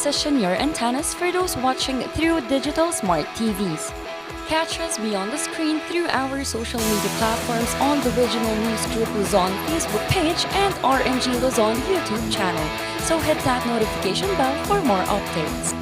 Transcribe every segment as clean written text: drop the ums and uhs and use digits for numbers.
reposition your antennas for those watching through digital smart TVs. Catch us beyond the screen through our social media platforms on the Regional News Group Luzon Facebook page and RNG Luzon YouTube channel. So hit that notification bell for more updates.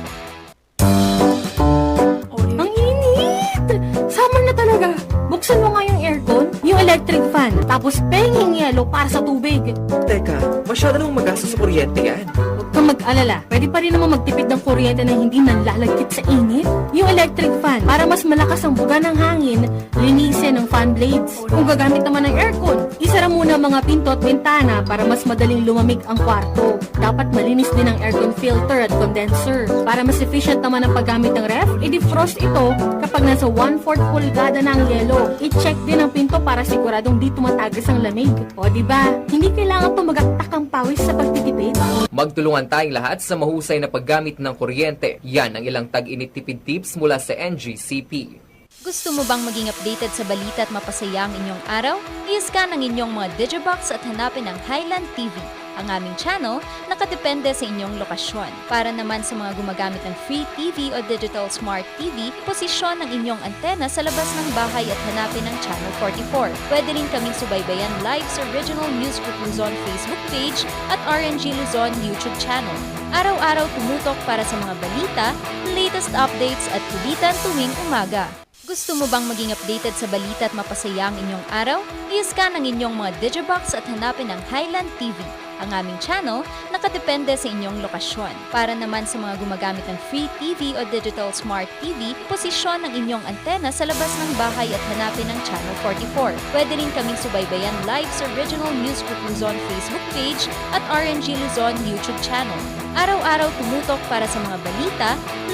Ang init! Summer na talaga! Buksan mo nga yung aircon, yung electric fan, tapos penging yelo para sa tubig. Teka, masyado nang magastos sa kuryente yan. Huwag kang mag-alala, pwede pa rin naman magtipid ng kuryente na hindi nanlalagkit sa init. Yung electric fan, para mas malakas ang buga ng hangin, linisin ng fan blades. Kung gagamit naman ng aircon, isara muna mga pinto at bintana para mas madaling lumamig ang kwarto. Dapat malinis din ang aircon filter at condenser. Para mas efficient naman ang paggamit ng ref, i-defrost ito kapag nasa 1/4 pulgada na ang yelo. I-check din ang pinto para siguradong di tumatagas ang lamig. O diba, hindi kailangan tumagaktak ang pawis sa pagtitipid. Magtulungan tayong lahat sa mahusay na paggamit ng kuryente. Yan ang ilang tag-init tipid tips mula sa NGCP. Gusto mo bang maging updated sa balita at mapasaya ang inyong araw? I-scan ang inyong mga Digibox at hanapin ang Highland TV. Ang aming channel, nakadepende sa inyong lokasyon. Para naman sa mga gumagamit ng free TV o digital smart TV, posisyon ang inyong antena sa labas ng bahay at hanapin ang Channel 44. Pwede rin kaming subaybayan live sa Regional News Group Luzon Facebook page at RNG Luzon YouTube channel. Araw-araw tumutok para sa mga balita, latest updates at kulitan tuwing umaga. Gusto mo bang maging updated sa balita at mapasaya ang inyong araw? I-scan ang inyong mga Digibox at hanapin ang Highland TV. Ang aming channel, nakadepende sa inyong lokasyon. Para naman sa mga gumagamit ng free TV o digital smart TV, posisyon ang inyong antena sa labas ng bahay at hanapin ang Channel 44. Pwede rin kaming subaybayan live sa Regional News Group Luzon Facebook page at RNG Luzon YouTube channel. Araw-araw tumutok para sa mga balita,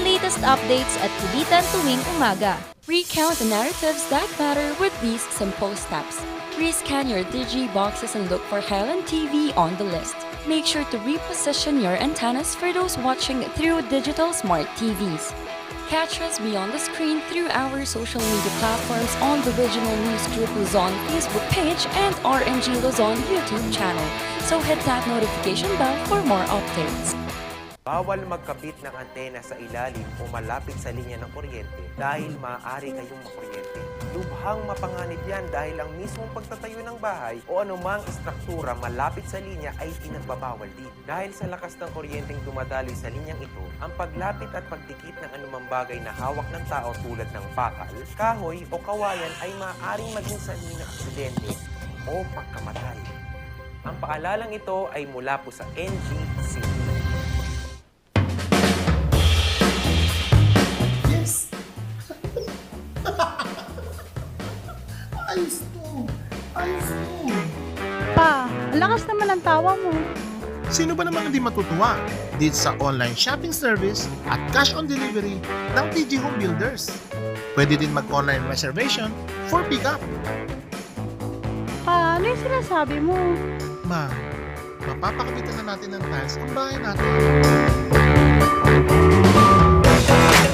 latest updates at kulitan tuwing umaga. Recount the narratives that matter with these simple steps. Re-scan your Digiboxes and look for Highland TV on the list. Make sure to reposition your antennas for those watching through digital smart TVs. Catch us beyond the screen through our social media platforms on the Regional News Group Luzon Facebook page and RNG Luzon YouTube channel. So hit that notification bell for more updates. Bawal magkabit ng antena sa ilalim o malapit sa linya ng kuryente dahil maaari kayong makuryente. Lubhang mapanganib yan dahil ang mismong pagtatayo ng bahay o anumang istruktura malapit sa linya ay pinagbabawal din. Dahil sa lakas ng kuryenteng dumadaloy sa linyang ito, ang paglapit at pagdikit ng anumang bagay na hawak ng tao tulad ng bakal, kahoy o kawayan ay maaaring maging sanhi ng aksidente o pagkamatay. Ang paalalang ito ay mula po sa NGCP. Ayos to! Ayos to! Pa, ang lakas naman ang tawa mo. Sino ba naman hindi matutuwa dito sa online shopping service at cash on delivery ng TG Home Builders? Pwede din mag-online reservation for pickup. Pa, ano yung sinasabi mo? Ma, mapapakabitan na natin ng tiles ang bahay natin.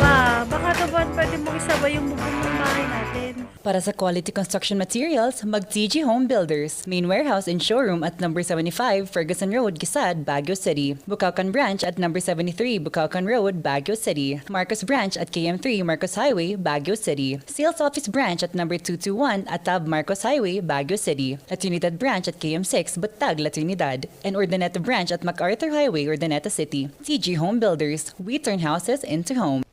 Pa, baka naman pwede mong isabay yung bubong ng bahay natin. Para sa quality construction materials, mag-TG Home Builders. Main warehouse and showroom at number 75 Ferguson Road, Gisad, Baguio City. Bucaucan Branch at number 73 Bucaucan Road, Baguio City. Marcos Branch at KM3 Marcos Highway, Baguio City. Sales Office Branch at number 221 at Tab Marcos Highway, Baguio City. La Trinidad Branch at KM6 Batag, La Trinidad. And Urdaneta Branch at MacArthur Highway, Urdaneta City. TG Home Builders. We turn houses into homes.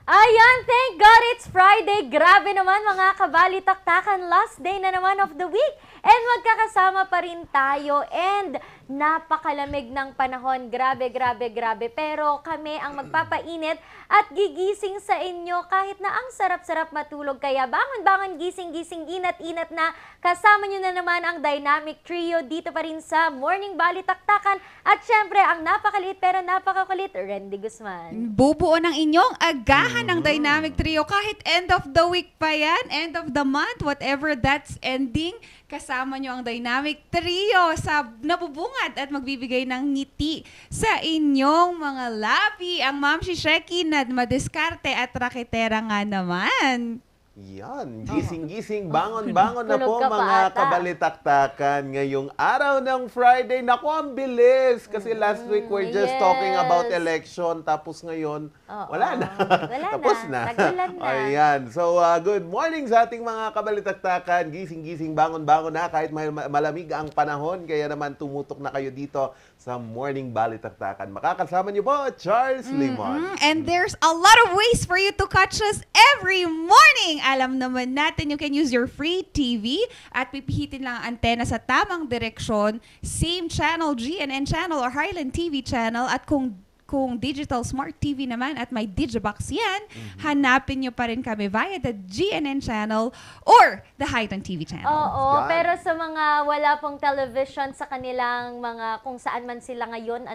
Ayan, thank God it's Friday. Grabe naman mga kabalitaktakan, last day na naman of the week. And magkakasama pa rin tayo. And napakalamig ng panahon. Grabe, grabe, grabe. Pero kami ang magpapainit at gigising sa inyo kahit na ang sarap-sarap matulog. Kaya bangon-bangon, gising-gising, inat-inat na. Kasama nyo na naman ang Dynamic Trio dito pa rin sa Morning Balitaktakan. At syempre, ang napakaliit pero napakakulit, Randy Guzman. Bubuo ng inyong agahan ng Dynamic Trio kahit end of the week pa yan, end of the month, whatever that's ending, kasama nyo ang Dynamic Trio sa nabubungad at magbibigay ng ngiti sa inyong mga labi. Ang Ma'am Shisheki na madiskarte at raketera nga naman. Yan, gising-gising, bangon-bangon na Tulog po ka pa mga ata. kabalitaktakan ngayong araw ng Friday. Naku, ang bilis! Kasi last week we're just talking about election, tapos ngayon, wala na. Wala Tapos na. na. Tagulan na. Ayan. So, good morning sa ating mga kabalitaktakan. Gising-gising, bangon-bangon na kahit malamig ang panahon. Kaya naman tumutok na kayo dito sa Morning Balitaktakan. Makakasama niyo po, Charles Limon. And there's a lot of ways for you to catch us every morning. Alam naman natin, you can use your free TV at pipihitin lang ang antena sa tamang direksyon. Same channel, GNN channel or Highland TV channel. At kung digital smart TV naman at may Digibox yan, hanapin nyo pa rin kami via the GNN channel or the Highland TV channel. Oo, Yan. pero sa mga wala pong television sa kanilang mga kung saan man sila ngayon,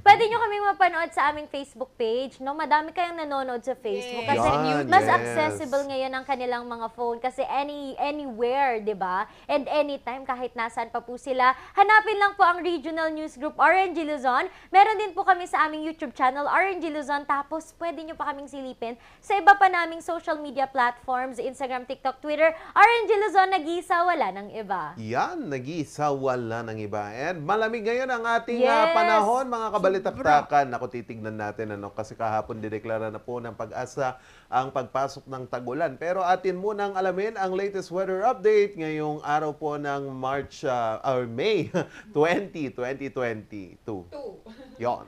pwede nyo kami mapanood sa aming Facebook page. No, madami kayong nanonood sa Facebook kasi Yan, mas yes. accessible ngayon ang kanilang mga phone kasi anywhere, 'di ba? And anytime kahit nasaan pa po sila. Hanapin lang po ang Regional News Group RNG Luzon. Meron din po kami sa aming YouTube channel RNG Luzon, tapos pwede nyo pa kaming silipin sa iba pa naming social media platforms, Instagram, TikTok, Twitter. RNG Luzon, nag-iisa, wala ng iba. Yan, nag-iisa, wala ng iba. And malamig ngayon ang ating Yes. panahon, mga kabalitaktakan. Ako, titignan natin, kasi kahapon dineklara na po ng Pag-asa ang pagpasok ng tagulan. Pero atin munang alamin ang latest weather update ngayong araw po ng May 20, 2022. Yon.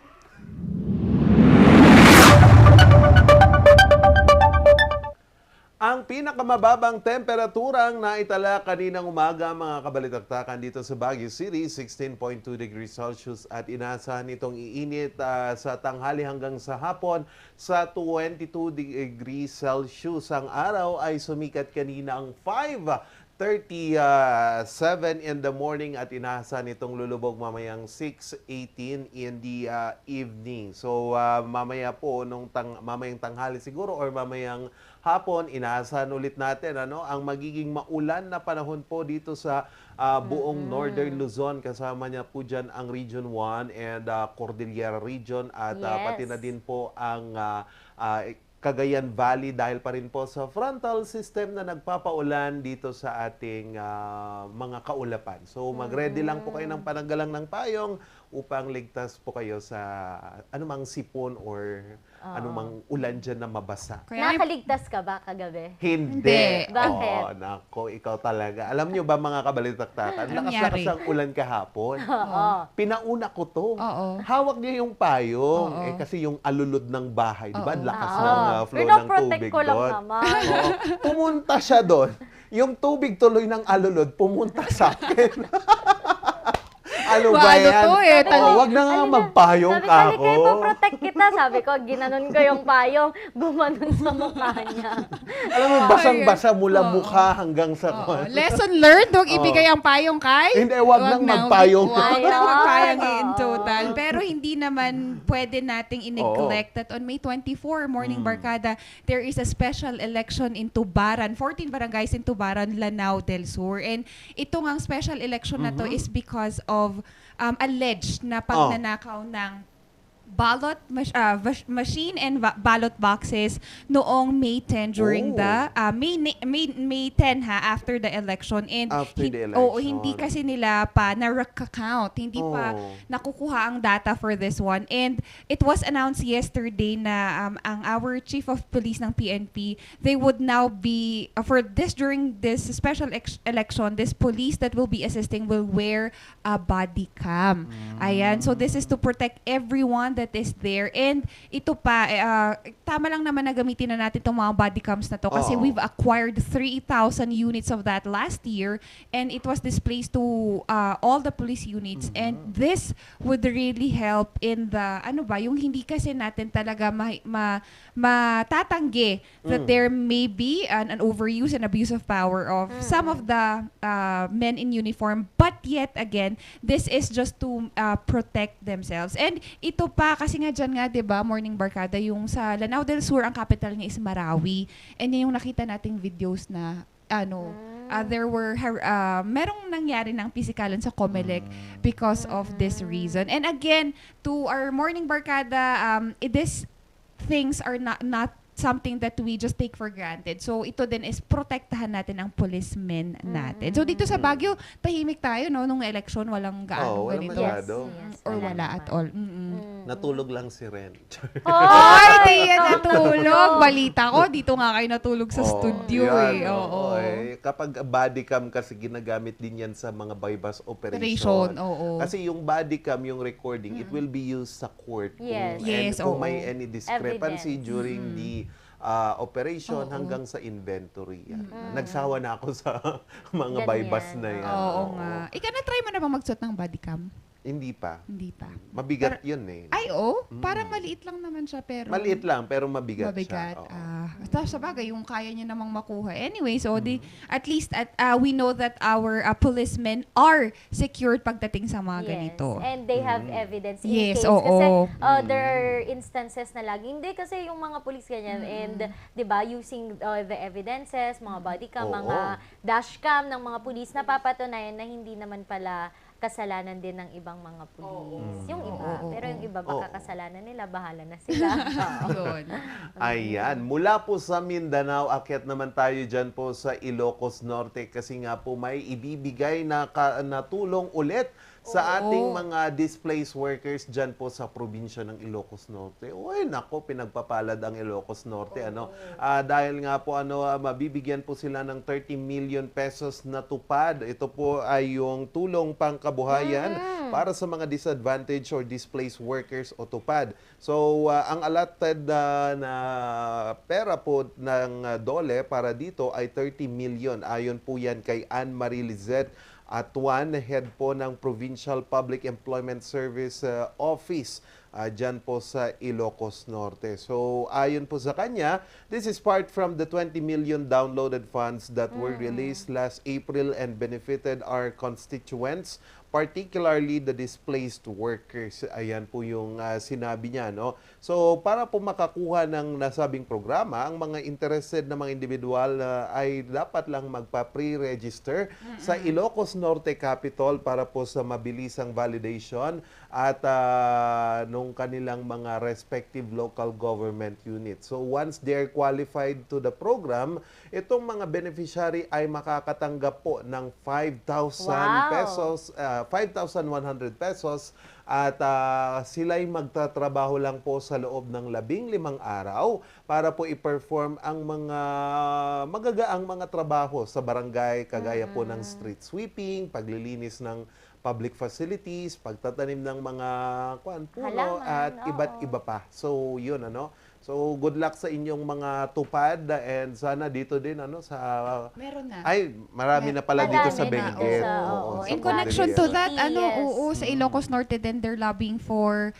Ang pinakamababang temperaturang naitala kaninang umaga mga kabalitaktakan dito sa Baguio City, 16.2 degrees Celsius at inaasahan itong iinit sa tanghali hanggang sa hapon sa 22 degrees Celsius. Ang araw ay sumikat kanina ang 5:37 in the morning at inaasahan itong lulubog mamayang 6:18 in the evening. So mamaya po mamayang tanghali siguro or mamayang hapon, inaasahan ulit natin ang magiging maulan na panahon po dito sa buong Northern Luzon. Kasama niya po dyan ang Region 1 and Cordillera Region at pati na din po ang Cagayan Valley dahil pa rin po sa frontal system na nagpapaulan dito sa ating mga kaulapan. So mag-ready lang po kayo ng pananggalang ng payong upang ligtas po kayo sa anumang sipon or anumang ulan dyan na mabasa. Nakaligtas ka ba kagabi? Hindi. Bakit? Oh, nako, ikaw talaga. Alam nyo ba mga kabalitaktakan, lakas-lakas nangyari? ang ulan kahapon. Pinauna ko to. Oo. Hawak niya yung payong. Kasi yung alulod ng bahay, di ba? Oo. Lakas ng flow ng Pinoprotect tubig ko lang doon. naman. Oo. Pumunta siya doon. Yung tubig tuloy ng alulod, pumunta sa akin. Ano ba Ano yan? to eh, Wag na nga magpayong Sabi ko, ako. ipoprotect kita. Sabi ko, ginanon ko yung payong, gumanon sa mukha niya. Alam mo, basang-basa mula mukha hanggang sa Lesson learned, huwag ibigay ang payong kay? Hindi, wag nang magpayong. Wag nang magpayong Oo. in total. Pero hindi naman pwede nating i-neglect that on May 24, Morning Barkada, there is a special election in Tubaran. 14 barangays in Tubaran, Lanao del Sur. And ito ngang special election na to is because of alleged na pagnanakaw ng ballot machine and ballot boxes noong May 10 during the May 10 after the election. And After the election. hindi kasi nila pa na-count, hindi pa nakukuha ang data for this one. And it was announced yesterday na ang our chief of police ng PNP, they would now be during this special election, this police that will be assisting will wear a body cam. Ayan, so this is to protect everyone that that is there. And ito pa, tama lang naman na gamitin na natin itong mga body cams na to kasi we've acquired 3,000 units of that last year and it was displayed to all the police units. And this would really help in the, yung hindi kasi natin talaga matatanggi that there may be an overuse and abuse of power of some of the men in uniform. But yet again, this is just to protect themselves. And ito pa, kasi nga dyan nga, diba, Morning Barkada, yung sa Lanao del Sur, ang capital niya is Marawi. And yun yung nakita nating videos na, there were, merong nangyari ng pisikalan sa Comelec because of this reason. And again, to our Morning Barkada, these things are not something that we just take for granted. So, ito din is protektahan natin ang policemen natin. So, dito sa Baguio, tahimik tayo, no? Nung election, walang gaano ganito. Or wala at all. Natulog lang si Ren. Ay, di yan natulog. Balita ko, dito nga kayo natulog sa studio Kapag body cam kasi ginagamit din yan sa mga bypass operation. Kasi yung body cam, yung recording, it will be used sa court. Kung may any discrepancy during the operation hanggang sa inventory. Yan. Nagsawa na ako sa mga bypass na yan. Nga. Ika na-try mo na ba magsuot ng body cam? Hindi pa. Hindi pa. Mabigat yun eh. Ay, parang maliit lang naman siya pero... Maliit lang, pero mabigat siya. Tapos sa bagay, yung kaya niya namang makuha. Anyway, so at least we know that our policemen are secured pagdating sa mga ganito. And they have evidence in case. Yes, Kasi there are instances na lagi. Hindi kasi yung mga police ganyan. And, di ba, using the evidences, mga body cam, mga dashcam ng mga police, napapatunayan na hindi naman pala kasalanan din ng ibang mga pulis. Yung iba. Pero yung iba, baka kasalanan nila, bahala na sila. Ayan. Mula po sa Mindanao, akyat naman tayo dyan po sa Ilocos Norte kasi nga po may ibibigay na tulong ulit sa ating mga displaced workers dyan po sa probinsya ng Ilocos Norte. Uy, nako, pinagpapalad ang Ilocos Norte. Dahil nga po, mabibigyan po sila ng 30 million pesos na tupad. Ito po ay yung tulong pangkabuhayan para sa mga disadvantaged or displaced workers o tupad. So, ang allotted na pera po ng DOLE para dito ay 30 million. Ayon po yan kay Anne Marie Lizette Atuan, head po ng Provincial Public Employment Service Office dyan po sa Ilocos Norte. So, ayon po sa kanya, this is part from the 20 million downloaded funds that were released last April and benefited our constituents, particularly the displaced workers. Ayan po yung sinabi niya, no? So, para po makakuha ng nasabing programa, ang mga interested na mga individual ay dapat lang magpa-pre-register sa Ilocos Norte Capital para po sa mabilisang validation at nung kanilang mga respective local government units. So, once they're qualified to the program, itong mga beneficiary ay makakatanggap po ng 5,000 pesos, 5,100 pesos at sila'y magtatrabaho lang po sa loob ng 15 araw para po i-perform ang mga magagaang mga trabaho sa barangay kagaya po ng street sweeping, paglilinis ng public facilities, pagtatanim ng mga puno at iba't iba pa. So, yun So, good luck sa inyong mga tupad and sana dito din sa meron na. Ay, marami na pala dito sa Benguet. In connection to that, sa Ilocos Norte din they're lobbying for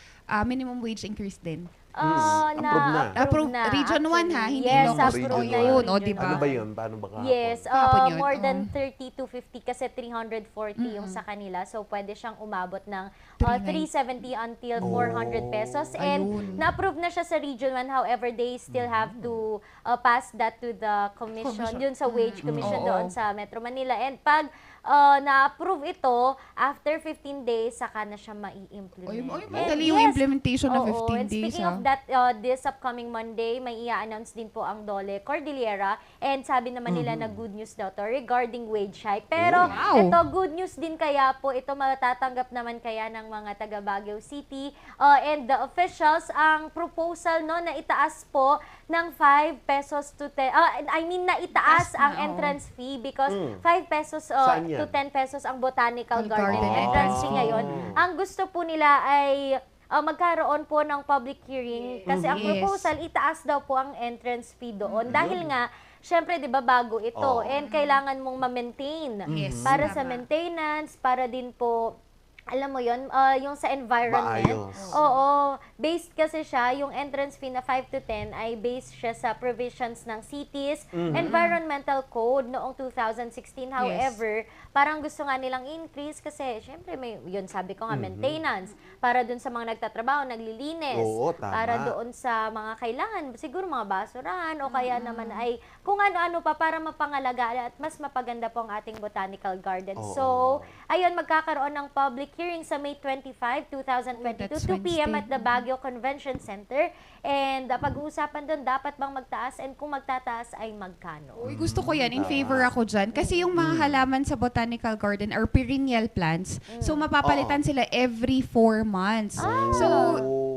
minimum wage increase din. Approve na. Region 1 ha, hindi Ilocos. Yun, diba? Ano ba yun? Paano ba kahapon? Yes, more than 30 to 50 kasi 340 yung sa kanila. So, pwede siyang umabot ng 370 until 400 pesos. And na-approve na siya sa Region 1. However, they still have to pass that to the commission. Yun sa wage commission doon sa Metro Manila. And pag na-approve ito, after 15 days, saka na siya mai-implement. Madali yung implementation ng 15 and days. Speaking of that, this upcoming Monday, may i-announce din po ang DOLE Cordillera. And sabi naman nila na good news daw to regarding wage hike. Pero ito, good news din kaya po, ito matatanggap naman kaya ng mga taga Baguio City and the officials ang proposal na itaas po ng 5 pesos to 10, na itaas ang entrance fee because 5 pesos to 10 pesos ang botanical garden entrance fee ngayon. Ang gusto po nila ay magkaroon po ng public hearing kasi ang Yes. proposal, itaas daw po ang entrance fee doon dahil nga syempre, di ba, bago ito. Oo. And kailangan mong ma-maintain. Yes, Para tama. sa maintenance, para din po, alam mo yon yung sa environment. Maayos. Oo. Based kasi siya, yung entrance fee na 5 to 10 ay based siya sa provisions ng cities environmental code noong 2016. However, parang gusto nga nilang increase kasi syempre may, yun sabi ko nga, maintenance. Para dun sa mga nagtatrabaho, naglilinis. Oo, tama. Para doon sa mga kailangan, siguro mga basurahan o kaya naman ay kung ano-ano pa para mapangalaga at mas mapaganda po ang ating botanical garden. Oo. So, ayun, magkakaroon ng public hearing sa May 25, 2022, That's 2 p.m. at Wednesday. the Baguio Convention Center. And pag-uusapan doon, dapat bang magtaas and kung magtataas ay magkano? Uy, gusto ko yan. In favor ako dyan. Kasi yung mga halaman sa botanical garden are perennial plants. So, mapapalitan sila every 4 months. So,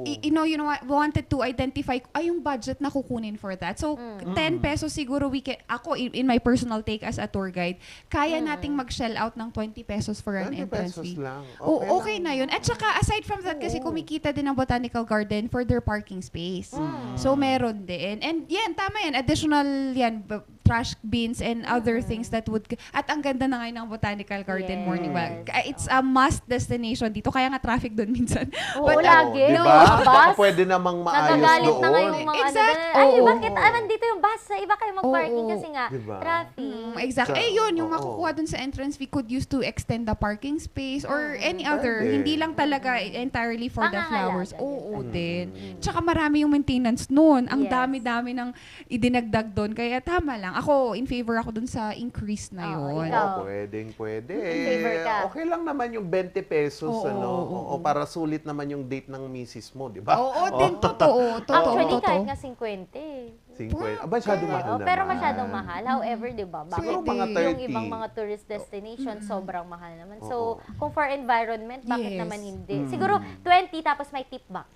you know, wanted to identify, yung budget na kukunin for that. So, 10 pesos siguro ako, in my personal take as a tour guide, kaya nating mag-shell out ng 20 pesos for an 20 entrance pesos fee. lang. Okay na yun. At saka, aside from that, kasi kumikita din ang botanical garden for their parking space. So, meron din. And yan, tama yan. Additional yan, trash bins and other things that would... At ang ganda na ngayon ng botanical garden Yes. morning walk. It's a must destination dito. Kaya nga traffic doon minsan. Oo, But, lagi. Diba? Mga bus. Baka pwede namang maayos Nagagalit doon. na nga yung mga Exact. ay, Oo. bakit nandito yung bus? Sa iba kayo mag-parking Oo. kasi nga, Diba? traffic. Exactly. Yun, yung Oo. makukuha dun sa entrance fee could use to extend the parking space or any other. Pwede. Hindi lang talaga entirely for the flowers. Pangangalaga Oo, din. Tsaka marami yung maintenance nun. Ang Yes. dami-dami ng idinagdag doon. Kaya tama lang. Ako, in favor ako dun sa increase na Oo, yun. ikaw. Pwede. In favor ka. Okay lang naman yung 20 pesos, Oo, o para sulit naman yung date ng misis mo, di ba? Oo, din. Totoo. Actually, kahit Totoo. nga 50 eh. 50. Masyado mahal Oo, naman. pero masyadong mahal. However, di ba, Siguro bakit mga yung 30. ibang mga tourist destination, sobrang mahal naman. So, kung for environment, bakit Yes. naman hindi? Siguro, 20 tapos may tip box.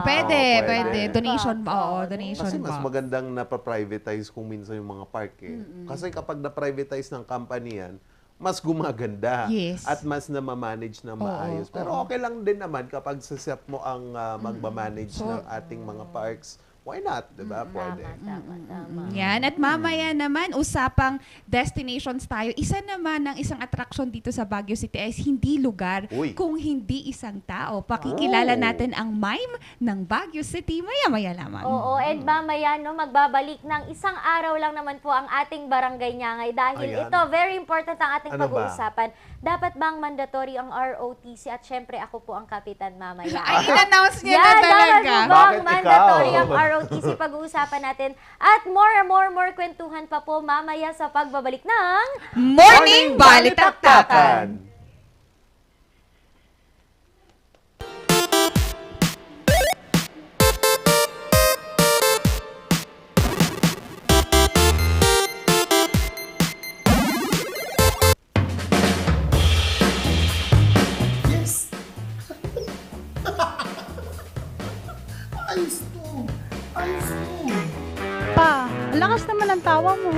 Pwede. Oo, pwede. Donation ba? Oo, Oo, donation Kasi mas box. magandang napaprivatize kung minsan yung mga park eh. Kasi kapag na-privatize ng company yan, mas gumaganda Yes. at mas namamanage na maayos. Pero okay lang din naman kapag sa mo ang magmamanage ng ating mga parks. Why not? Diba? Pwede. Tama. Yan. At mamaya naman, usapang destinations tayo. Isa naman ng isang attraction dito sa Baguio City ay hindi lugar, Uy. kung hindi isang tao. Pakikilala natin ang mime ng Baguio City maya-maya lamang. Oo, and mamaya, no, magbabalik ng isang araw lang naman po ang ating barangay Nyangay dahil Ayan. ito, very important ang ating Ano ba? pag-uusapan. Dapat bang mandatory ang ROTC? At syempre, ako po ang kapitan mamaya. Ay, in-announce niya na Yan, talaga. dapat po bang Bakit mandatory ikaw? ang ROTC? Pag-uusapan natin. At more kwentuhan pa po mamaya sa pagbabalik ng Morning Balitaktakan! Yes! Ayos to! Ayos to! Pa, lakas naman ang tawa mo.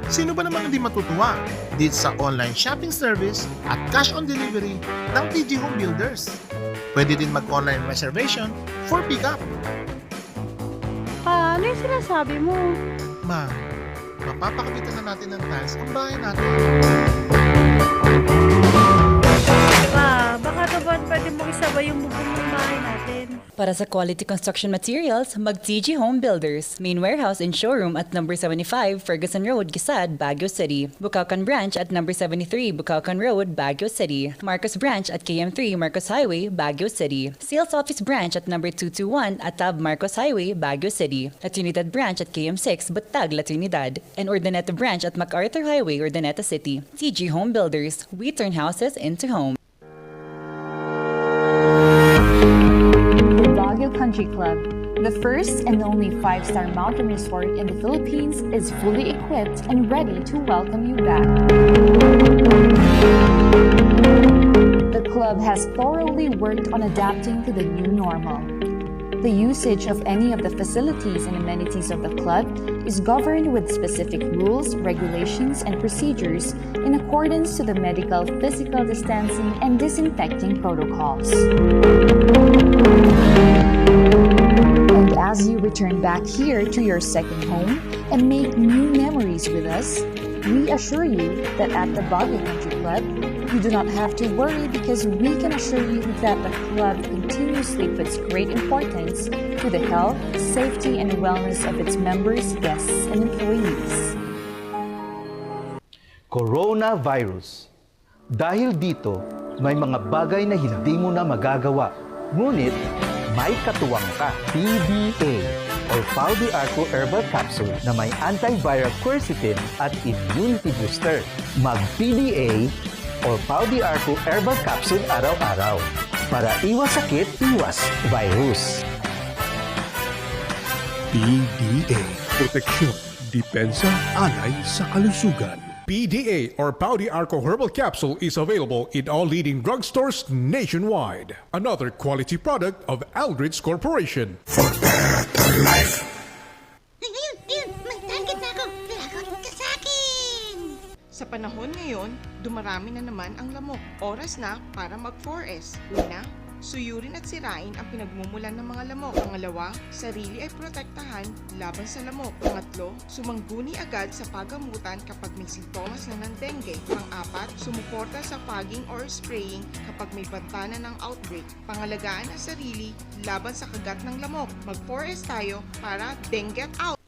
Sino ba naman hindi matutuwa dito sa online shopping service at cash on delivery ng TG Home Builders? Pwede din mag-online reservation for pickup. Pa, ano yung sinasabi mo? Ma'am, mapapakabitan na natin ng tiles ang bahay natin. Pa, baka naman pwede mong isabay yung bubong ng bahay natin. Para sa quality construction materials, mag-TG Home Builders. Main warehouse and showroom at number 75 Ferguson Road, Gisad, Baguio City. Bucaucan Branch at number 73 Bucaucan Road, Baguio City. Marcos Branch at KM3 Marcos Highway, Baguio City. Sales Office Branch at number 221 at Tab Marcos Highway, Baguio City. La Trinidad Branch at KM6 Batag, La Trinidad. And Urdaneta Branch at MacArthur Highway, Urdaneta City. TG Home Builders. We turn houses into homes. The Baguio Country Club, the first and only 5-star mountain resort in the Philippines, is fully equipped and ready to welcome you back. The club has thoroughly worked on adapting to the new normal. The usage of any of the facilities and amenities of the club is governed with specific rules, regulations, and procedures in accordance to the medical, physical distancing, and disinfecting protocols. as you return back here to your second home and make new memories with us, we assure you that at the Baguio Country Club, you do not have to worry because we can assure you that the club continuously puts great importance to the health, safety, and wellness of its members, guests, and employees. Coronavirus. Dahil dito, may mga bagay na hindi mo na magagawa. Ngunit, may katuwang ka. PDA or Pau de Arco Herbal Capsule na may antiviral quercetin at immunity booster. Mag-PDA or Pau de Arco Herbal Capsule araw-araw. Para iwas sakit, iwas virus. PDA. Proteksyon, depensa, alay sa kalusugan. PDA or Pau de Arco Herbal Capsule is available in all leading drugstores nationwide. Another quality product of Aldrich Corporation. For better life. Ayun, may target na ako. Lagot ka sa akin! Sa panahon ngayon, dumarami na naman ang lamok. Oras na para mag-4S. Una, suyurin at sirain ang pinagmumulan ng mga lamok. Pangalawa, sarili ay protektahan laban sa lamok. Pangatlo, sumangguni agad sa pagamutan kapag may sintomas na ng dengue. Pang-apat, sumuporta sa fogging or spraying kapag may banta na ng outbreak. Pangalagaan ang sarili laban sa kagat ng lamok. Mag-4S tayo para dengue out!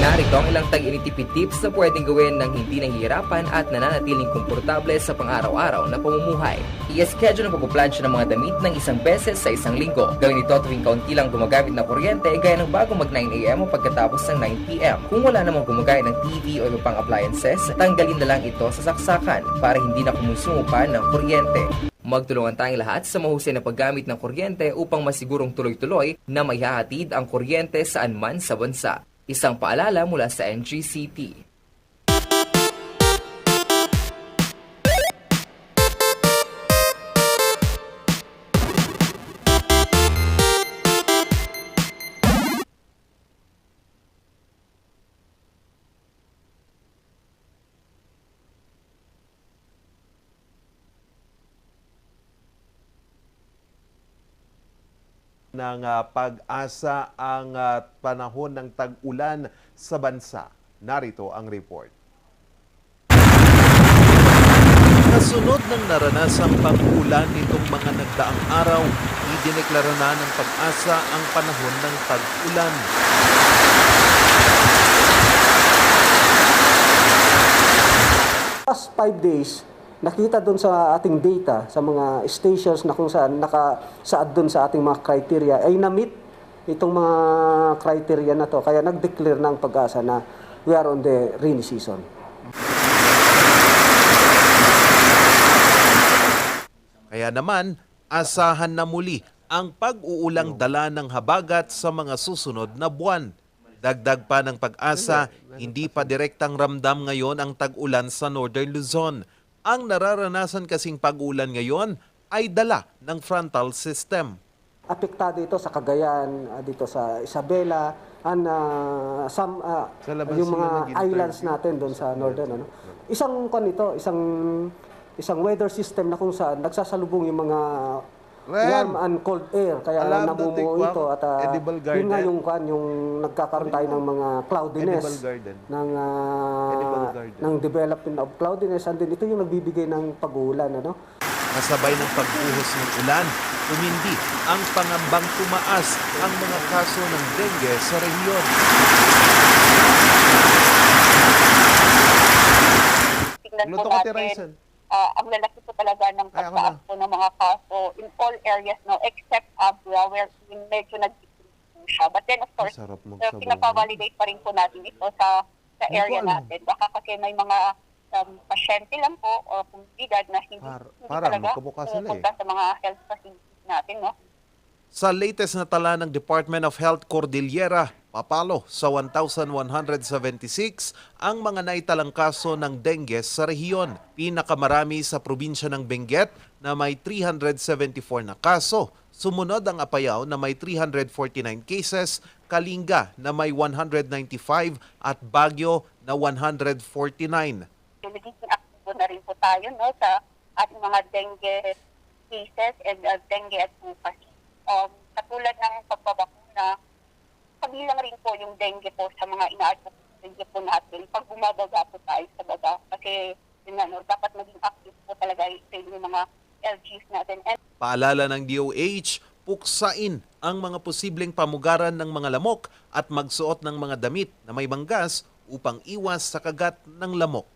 Narito ang ilang tag-initipid tips na pwedeng gawin ng hindi nahihirapan at nananatiling komportable sa pang-araw-araw na pamumuhay. I-schedule ang pagpuplansya ng mga damit ng isang beses sa isang linggo. Gawin ito tuwing kaunti lang gumagamit ng kuryente gaya ng bago mag 9 AM o pagkatapos ng 9 PM. Kung wala namang gumagaya ng TV o iba pang appliances, tanggalin na lang ito sa saksakan para hindi na kumusumo pa ng kuryente. Magtulungan tayong lahat sa mahusay na paggamit ng kuryente upang masigurong tuloy-tuloy na maihahatid ang kuryente saan man sa bansa. Isang paalala mula sa NGCP. Ng pag-asa ang panahon ng tag-ulan sa bansa. Narito ang report. Kasunod ng naranasang pag-ulan nitong mga nagdaang araw, idineklara na ng pag-asa ang panahon ng tag-ulan. Past 5 days, nakita doon sa ating data, sa mga stations na kung saan nakasaad doon sa ating mga criteria, ay na-meet itong mga criteria na to. Kaya nag-declare na ang pag-asa na we are on the rainy season. Kaya naman, asahan na muli ang pag-uulang dala ng habagat sa mga susunod na buwan. Dagdag pa ng pag-asa, hindi pa direktang ramdam ngayon ang tag-ulan sa Northern Luzon. Ang nararanasan kasing pag-ulan ngayon ay dala ng frontal system. Apektado ito sa Cagayan, dito sa Isabela, and yung mga islands natin doon sa northern. Ano? Isang isang weather system na kung saan nagsasalubong yung mga warm and cold air, kaya namumuo ito at yun nga yung nagkakaroon tayo ng mga cloudiness ng development of cloudiness, and then ito yung nagbibigay ng pag-uulan, ano? Kasabay ng pagbuhos ng ulan, tumindi ang pangambang tumaas ang mga kaso ng dengue sa rehiyon. Tingnan po natin, ang lalaki po talaga ng pagtaas po ng mga kaso in all areas, no, except Abra, where medyo nag-decrease po siya. But then, of course, pinapavalidate pa rin po natin ito sa area natin. Baka kasi may mga pasyente lang po o komunidad na hindi talaga pumunta sa mga health facilities natin, no? Sa latest na tala ng Department of Health Cordillera, papalo sa 1,176 ang mga naitalang kaso ng dengue sa rehiyon. Pinakamarami sa probinsya ng Benguet na may 374 na kaso. Sumunod ang Apayao na may 349 cases, Kalinga na may 195 at Baguio na 149. Nagiging aktibo na rin po tayo, no, sa ating mga dengue cases and dengue at bukas. Katulad ng pagbabakuna, kabilang rin po yung dengue po sa mga ina-advocate po natin pag bumabaga po tayo sa baga. Kasi yun nga, no, dapat maging active po talaga yung mga LGs natin. And Paalala ng DOH, puksain ang mga posibleng pamugaran ng mga lamok at magsuot ng mga damit na may banggas upang iwas sa kagat ng lamok.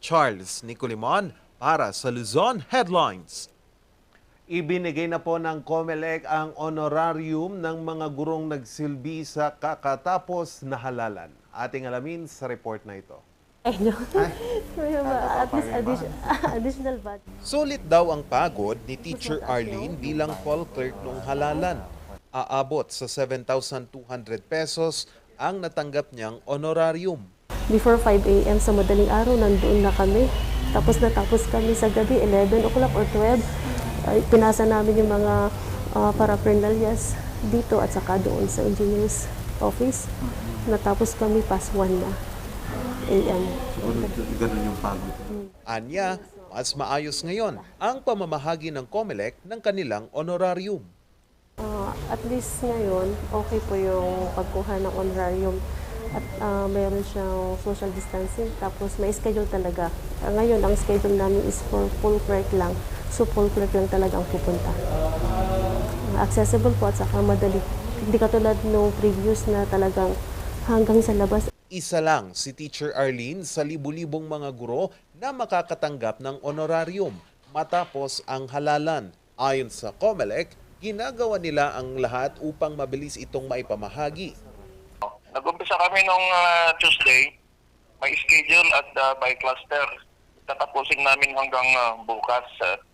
Charles Nicolimon para sa Luzon Headlines. Ibinigay na po ng COMELEC ang honorarium ng mga gurong nagsilbi sa kakatapos na halalan. Ating alamin sa report na ito. At least additional budget. Sulit daw ang pagod ni Teacher Arlene bilang poll clerk nung halalan. Aabot sa 7,200 pesos ang natanggap niyang honorarium. Before 5 a.m. sa madaling araw, nandoon na kami. Natapos kami sa gabi, 11 o'clock or 12. Pinasa namin yung mga paraphernalias dito at saka doon sa engineer's office. Natapos kami past 1 na a.m. Ganun yung pagod. Anya, mas maayos ngayon ang pamamahagi ng COMELEC ng kanilang honorarium. At least ngayon, okay po yung pagkuha ng honorarium at mayroon siyang social distancing tapos may schedule talaga. Ngayon, ang schedule namin is for full clerk lang. So, full clerk lang talaga ang pupunta. Accessible po at saka madali. Hindi katulad nung previous na talagang hanggang sa labas. Isa lang si Teacher Arlene sa libu-libong mga guro na makakatanggap ng honorarium matapos ang halalan. Ayon sa COMELEC, ginagawa nila ang lahat upang mabilis itong maipamahagi. Nag-umpisa kami nung Tuesday, may schedule at by cluster. Tatapusin namin hanggang bukas,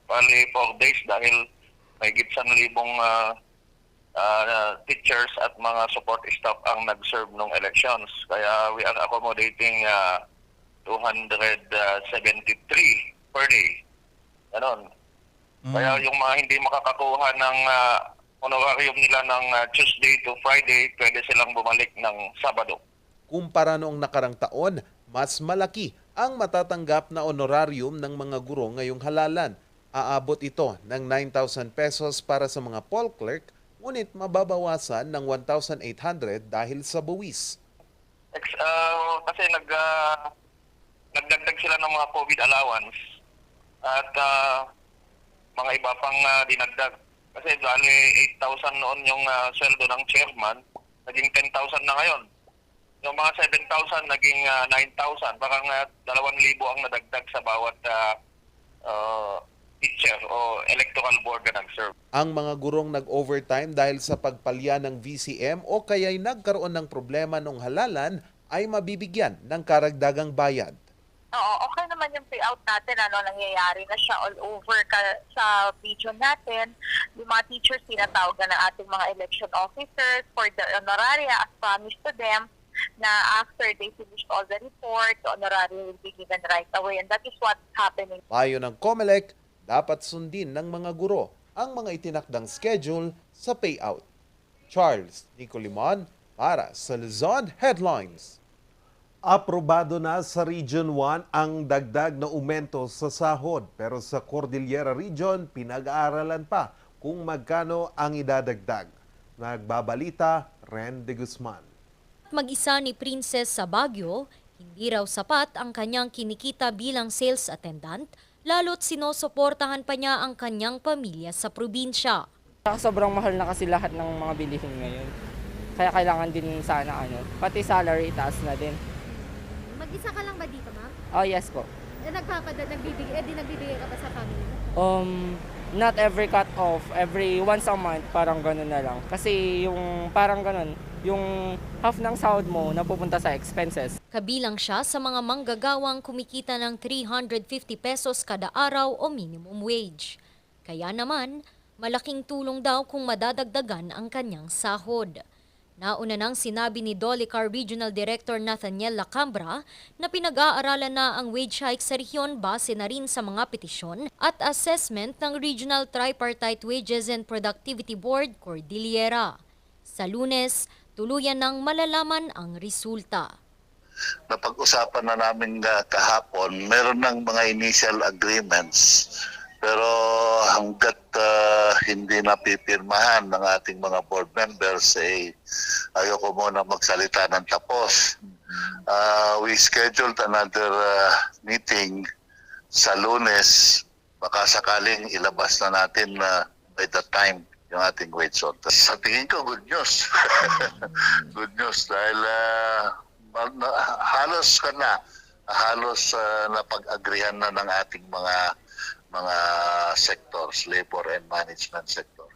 bali 4 days dahil may 1,000 teachers at mga support staff ang nag-serve nung elections. Kaya we are accommodating 273 per day. Ganon. Kaya yung mga hindi makakakuha ng honorarium nila ng Tuesday to Friday, pwede silang bumalik ng Sabado. Kumpara noong nakarang taon, mas malaki ang matatanggap na honorarium ng mga guro ngayong halalan. Aabot ito ng 9,000 pesos para sa mga poll clerk, ngunit mababawasan ng 1,800 dahil sa buwis. Kasi nagdagdag sila ng mga COVID allowance at mga iba pang dinagdag. Kasi dali 8,000 noon yung sweldo ng chairman, naging 10,000 na ngayon. Yung mga 7,000 naging 9,000. Parang 2,000 ang nadagdag sa bawat teacher o electoral board na nag-serve. Ang mga gurong nag-overtime dahil sa pagpalya ng VCM o kaya'y nagkaroon ng problema nung halalan ay mabibigyan ng karagdagang bayad. Oo, okay naman yung payout natin, nangyayari na siya all over sa region natin. Yung mga teachers, tinatawag na ng ating mga election officers for the honoraria as promised to them na after they finish all the reports, the honoraria will be given right away. And that is what's happening. Payo ng COMELEC, dapat sundin ng mga guro ang mga itinakdang schedule sa payout. Charles Nicolimon para sa Luzon Headlines. Aprobado na sa Region 1 ang dagdag na aumento sa sahod, pero sa Cordillera Region, pinag-aaralan pa kung magkano ang idadagdag. Nagbabalita, Ren de Guzman. Mag-isa ni Princess sa Baguio, hindi raw sapat ang kanyang kinikita bilang sales attendant, lalo't sinusuportahan pa niya ang kanyang pamilya sa probinsya. Sobrang mahal na kasi lahat ng mga bilihin ngayon. Kaya kailangan din sana pati salary taas na din. Mag-isa ka lang ba dito, ma'am? Oh, yes po. Nagbibigay ka ba sa family mo? Not every cut-off, every once a month, parang ganun na lang. Kasi yung parang ganun, yung half ng sahod mo napupunta sa expenses. Kabilang siya sa mga manggagawang kumikita ng 350 pesos kada araw o minimum wage. Kaya naman, malaking tulong daw kung madadagdagan ang kanyang sahod. Nauna nang sinabi ni Dolicar Regional Director Nathaniel Lacambra na pinag-aaralan na ang wage hike sa rehiyon base na rin sa mga petisyon at assessment ng Regional Tripartite Wages and Productivity Board, Cordillera. Sa Lunes, tuluyan nang malalaman ang resulta. Napag-usapan na namin kahapon, meron ng mga initial agreements Pero hanggat hindi napipirmahan ng ating mga board members, ayoko muna magsalita ng tapos. We scheduled another meeting sa Lunes. Baka sakaling ilabas na natin by that time yung ating wage zone. Sa tingin ko, good news. Good news dahil halos napag-agrihan na ng ating mga sectors, labor and management sector.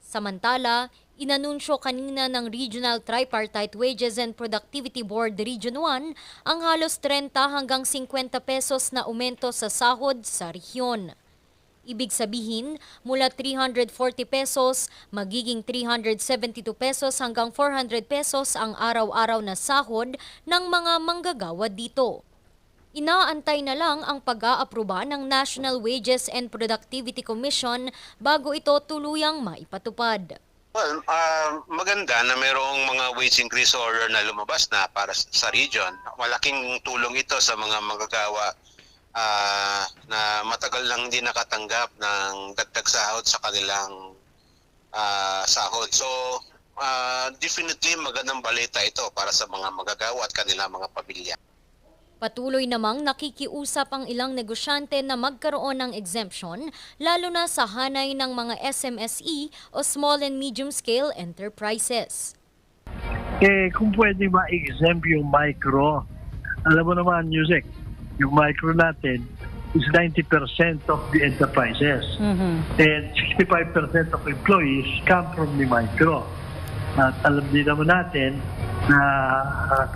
Samantala, inanunsyo kanina ng Regional Tripartite Wages and Productivity Board Region 1 ang halos 30 hanggang 50 pesos na aumento sa sahod sa rehiyon. Ibig sabihin, mula 340 pesos, magiging 372 pesos hanggang 400 pesos ang araw-araw na sahod ng mga manggagawa dito. Inaantay na lang ang pag-aaproba ng National Wages and Productivity Commission bago ito tuluyang maipatupad. Well, maganda na mayroong mga wage increase order na lumabas na para sa region. Malaking tulong ito sa mga manggagawa na matagal lang hindi nakatanggap ng dagdag sahod sa kanilang sahod. So, definitely magandang balita ito para sa mga manggagawa at kanilang mga pamilya. Patuloy namang nakikiusap ang ilang negosyante na magkaroon ng exemption, lalo na sa hanay ng mga SMSE o Small and Medium Scale Enterprises. Kung pwede ma-exempt yung micro, alam mo naman, music, yung micro natin is 90% of the enterprises. And 65% of employees come from the micro. At alam din naman natin na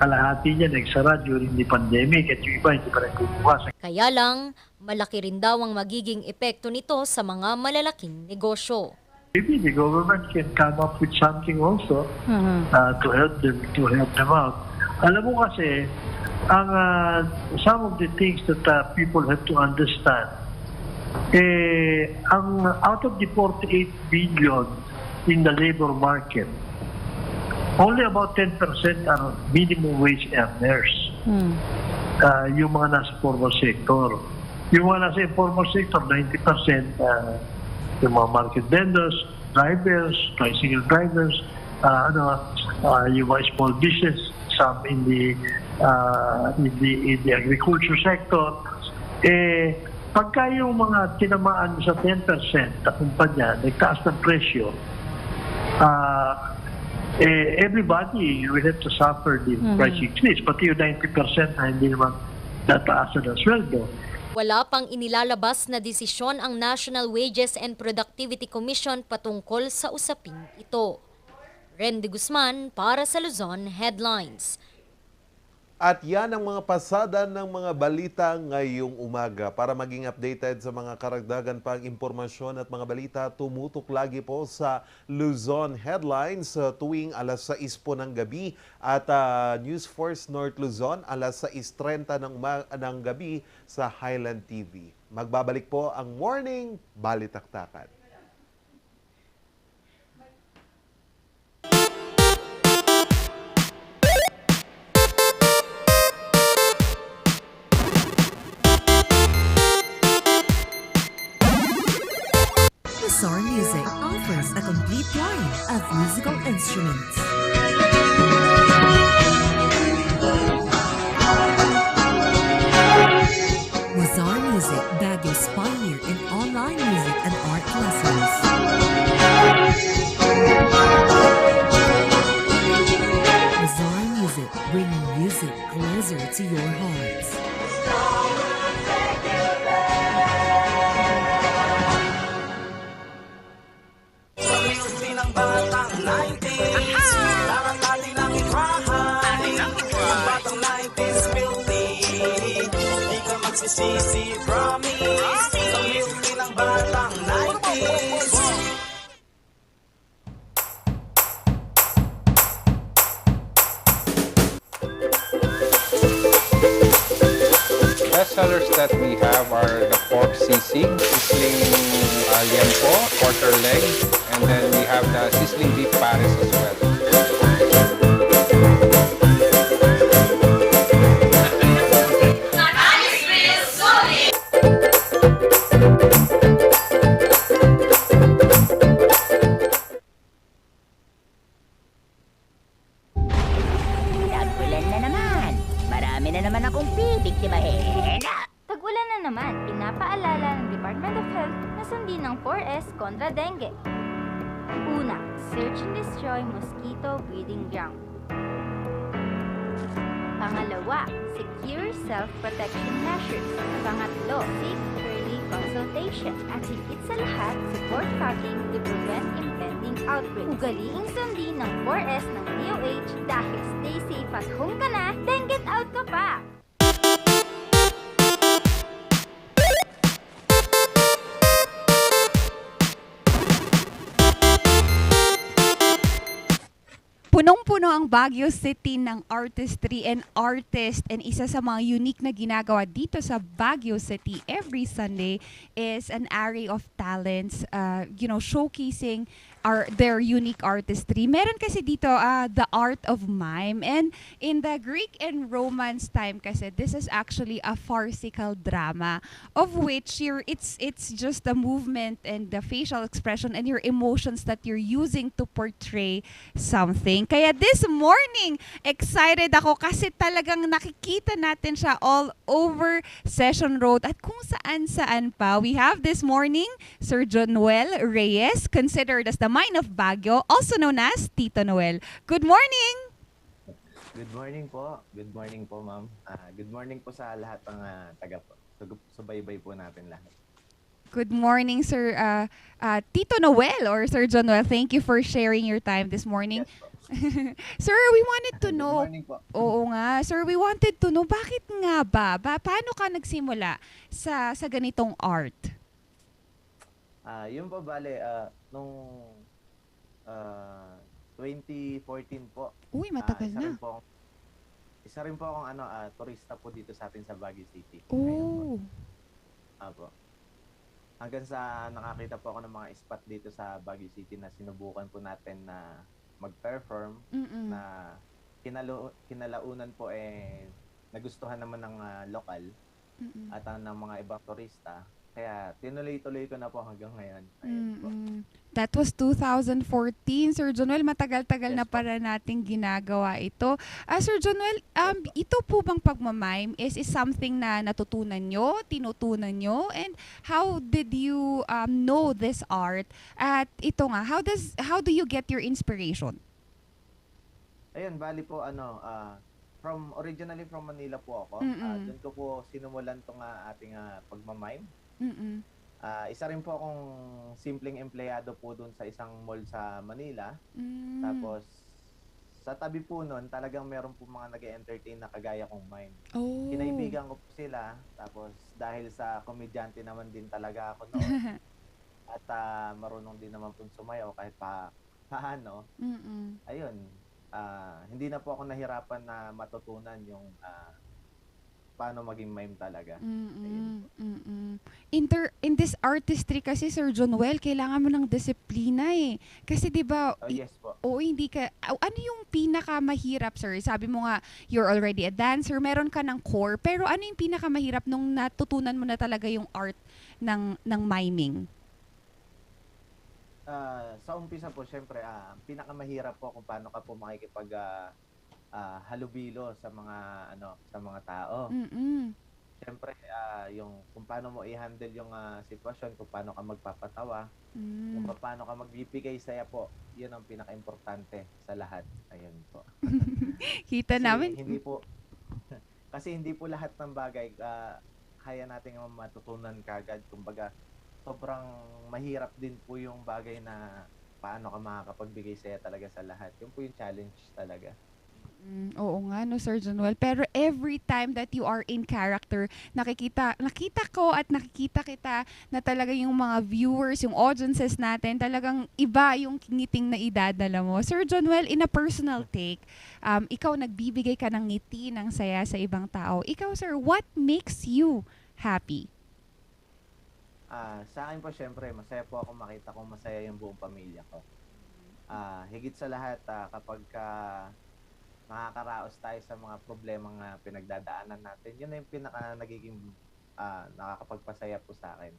kalahati niya nagsara during the pandemic at yung iba hindi pa rin bubukas. Kaya lang, malaki rin daw ang magiging epekto nito sa mga malalaking negosyo. Maybe the government can come up with something also to help them out. Alam mo kasi, some of the things that people have to understand, out of the 48 billion in the labor market, only about 10% are minimum wage earners. Yung mga nasa formal sector. Yung mga nasa informal sector, 90%, yung mga market vendors, drivers, tricycle drivers, yung mga small business, some in the agriculture sector. Pagka yung mga tinamaan sa 10% na kumpanya, nagtaas ng presyo, everybody will have to suffer the price increase. Pati yung 90% na hindi naman nataasan ng sweldo. Wala pang inilalabas na desisyon ang National Wages and Productivity Commission patungkol sa usaping ito. Ren de Guzman para sa Luzon Headlines. At yan ang mga pasada ng mga balita ngayong umaga. Para maging updated sa mga karagdagan pang impormasyon at mga balita, tumutok lagi po sa Luzon Headlines tuwing alas 6 po ng gabi at News Force North Luzon alas 6:30 ng gabi sa Highland TV. Magbabalik po ang Morning Balitaktakan. Mazar Music offers a complete line of musical instruments. Mazar Music, Baguio's pioneer in online music and art lessons. Mazar Music, bringing music closer to your hearts. Sisi promise sa milky ng batang 90s. Best sellers that we have are the pork sisig, sizzling liempo, quarter leg, and then we have the sizzling beef pares as well. Tag-ulan na naman, pinapaalala ng Department of Health na sundin ng 4S kontra dengue. Una, search and destroy mosquito breeding ground. Pangalawa, secure self-protection measures. Pangatlo, seek early consultation. At higit sa lahat, support tracking to prevent impending outbreaks. Ugaliing sundin ng 4S ng DOH dahil stay safe at home ka na, then get out ka pa! Punong-puno ang Baguio City ng artistry and artist, and isa sa mga unique na ginagawa dito sa Baguio City every Sunday is an array of talents, showcasing their unique artistry. Meron kasi dito the art of mime, and in the Greek and Romance time kasi this is actually a farcical drama of which it's just the movement and the facial expression and your emotions that you're using to portray something. Kaya this morning, excited ako kasi talagang nakikita natin siya all over Session Road at kung saan-saan pa. We have this morning Sir John Noel Reyes, considered as the Mine of Baguio, also known as Tito Noel. Good morning! Good morning po. Good morning po, ma'am. Good morning po sa lahat ng taga po. Subaybay po natin lahat. Good morning, Sir Tito Noel or Sir John Noel. Thank you for sharing your time this morning. Yes, Sir, we wanted to know. Good morning po. Oo nga. Sir, we wanted to know, bakit nga ba? Paano ka nagsimula sa ganitong art? Yun po, bale, nung 2014 po. Uy, matagal na. Isa rin po akong turista po dito sa atin sa Baguio City. Oh. Apo. Hanggang sa nakakita po ako ng mga spot dito sa Baguio City na sinubukan po natin na mag-perform, na kinalaunan po nagustuhan naman ng lokal at ng mga ibang turista. Kaya tinuloy-tuloy ko na po hanggang ngayon. That was 2014, Sir Jonuel. Matagal-tagal na para nating ginagawa ito. Sir Jonuel, ito po bang pagmamime is something na natutunan nyo, tinutunan nyo? And how did you know this art? At ito nga, how do you get your inspiration? Ayun, bali po, originally from Manila po ako. Doon ko po sinumulan itong ating pagmamime. Isa rin po akong simpleng empleyado po doon sa isang mall sa Manila. Tapos, sa tabi po nun, talagang meron po mga nag-entertain na kagaya kong mime. Oh. Kinaibigan ko po sila. Tapos, dahil sa komedyante naman din talaga ako noon. At marunong din naman po sumayaw kahit paano. Ayun, hindi na po ako nahirapan na matutunan yung paano maging mime talaga. In this artistry kasi, Sir Jonuel, kailangan mo ng disiplina eh. Kasi 'di ba? Yes po. Hindi ka ano yung pinakamahirap, sir? Sabi mo nga you're already a dancer, meron ka ng core, pero ano yung pinakamahirap nung natutunan mo na talaga yung art ng miming? Sa umpisa po, syempre, pinakamahirap po kung paano ka po makikipag halubilo sa mga tao. Siyempre, yung kung paano mo i-handle yung sitwasyon, kung paano ka magpapatawa, kung paano ka magbibigay saya po, yun ang pinaka-importante sa lahat. Ayun po. Kita namin. Kasi hindi po lahat ng bagay kaya nating matutunan kagad. Kumbaga, sobrang mahirap din po yung bagay na paano ka makakapagbigay saya talaga sa lahat. Yun po yung challenge talaga. Oo nga, no, Sir Jonuel. Pero every time that you are in character, nakita ko at nakikita kita na talaga yung mga viewers, yung audiences natin, talagang iba yung ngiting na idadala mo. Sir Jonuel, in a personal take, ikaw nagbibigay ka ng ngiti, ng saya sa ibang tao. Ikaw, sir, what makes you happy? Sa akin po, syempre, masaya po ako makita kung masaya yung buong pamilya ko. Higit sa lahat, kapag nakakaraos tayo sa mga problemang pinagdadaanan natin, yun na yung nagiging nakakapagpasaya po sa akin.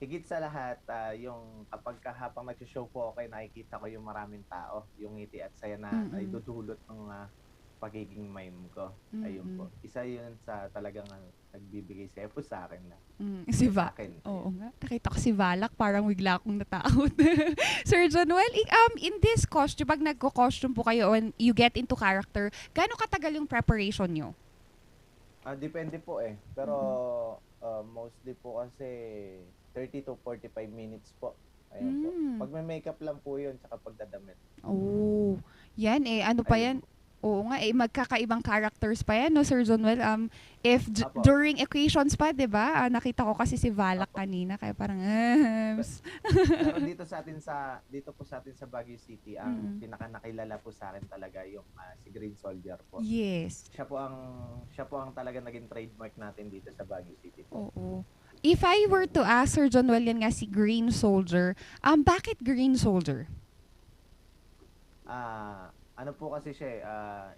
Higit sa lahat, yung kapag habang nag-show po ako, nakikita ko yung maraming tao, yung ngiti at saya na idudulot ng pagiging mime ko. Ayun po. Isa yun sa talagang nagbibigay sepo sa akin na. Si Oo nga. Nakita ko si Valak, parang bigla akong natakot. Sir Jonuel, in this costume, pag nagko-costume po kayo when you get into character, gaano katagal yung preparation nyo? Depende po eh. Pero mostly po kasi 30 to 45 minutes po. Ayun po. Pag may makeup lang po yun, tsaka pagdadamit. Oh, yan eh. Ano pa yan? Oo nga eh, magkakaibang characters pa yan, no, Sir Jonuel? If during equations pa, di ba? Nakita ko kasi si Valak kanina, kaya parang, Pero dito po sa atin sa Baguio City, ang pinaka nakilala po sa akin talaga yung si Green Soldier po. Yes. Siya po ang talaga naging trademark natin dito sa Baguio City po. Oo. If I were to ask Sir Jonuel, yan nga si Green Soldier, bakit Green Soldier? Ano po kasi siya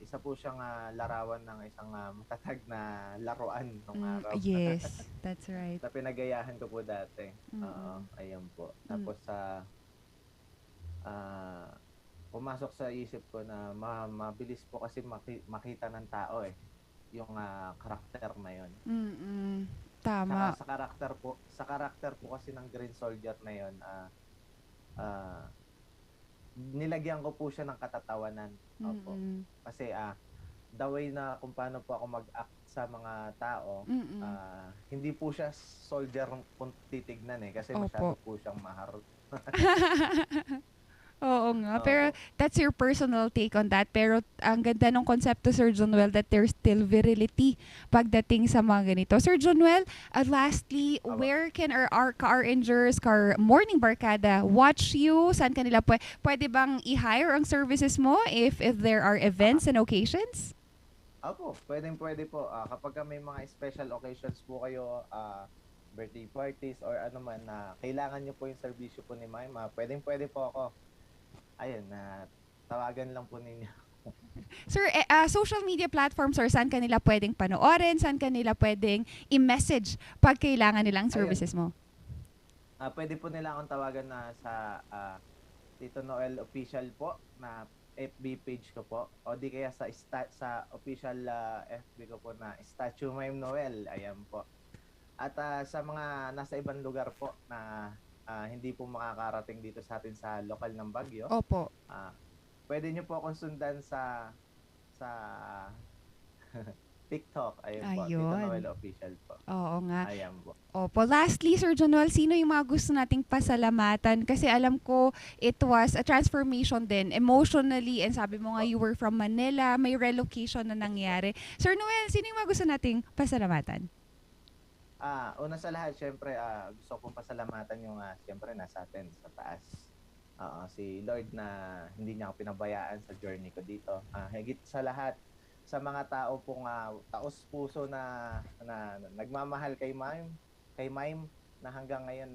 isa po siyang larawan ng isang matatag na laruan nung araw. Yes, that's right. Na pinagayahan ko po dati. Ayan po. Tapos pumasok sa isip ko na mabilis po kasi makita ng tao yung karakter na yon. Tama. Saka sa karakter po kasi ng Green Soldier na yon, nilagyan ko po siya ng katatawanan. Opo. Kasi the way na kung paano po ako mag-act sa mga tao, hindi po siya soldier kung titignan kasi masyado po siyang maharot. Oo nga. Pero that's your personal take on that. Pero ang ganda ng konsepto, Sir Jonuel, that there's still virility pagdating sa mga ganito. Sir Jonuel, lastly, where can our Rangers, Morning Barkada watch you? Saan kanila pwede bang i-hire ang services mo if there are events and occasions? Opo, pwede po. Kapag may mga special occasions po kayo, birthday parties or ano man na kailangan nyo po yung serbisyo po ni Mime, pwede po ako. Ayun, tawagan lang po ninyo. Sir, social media platforms or saan kanila pwedeng panoorin, saan kanila pwedeng i-message pag kailangan nilang services mo? Pwede po nila akong tawagan na sa Tito Noel Official po na FB page ko po, o di kaya sa official FB ko po na Statue Mime Noel. Ayan po. At sa mga nasa ibang lugar po na hindi po makakarating dito sa atin sa lokal ng Baguio. Opo. Pwede nyo po akong sundan sa TikTok. Ayun po. Tito Noel Official po. Oo nga. Ayan po. Opo. Lastly, Sir Jonuel, sino yung mga gusto nating pasalamatan? Kasi alam ko, it was a transformation din emotionally, and sabi mo nga, you were from Manila, may relocation na nangyari. Sir Noel, sino yung mga gusto nating pasalamatan? Una sa lahat, syempre, gusto kong pasalamatan yung syempre nasa atin sa taas. Si Lord na hindi niya ako pinabayaan sa journey ko dito. Higit sa lahat, sa mga tao pong taos puso na nagmamahal kay Mime na hanggang ngayon